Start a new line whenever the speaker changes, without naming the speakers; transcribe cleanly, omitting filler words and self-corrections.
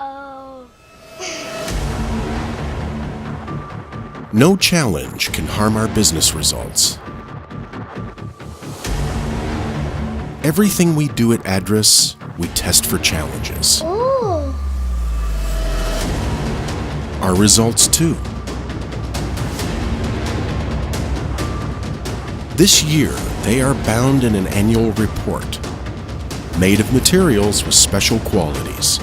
Uh-oh.
No challenge can harm our business results. Everything we do at Address, we test for challenges.
Ooh.
Our results too. This year, they are bound in an annual report, made of materials with special qualities.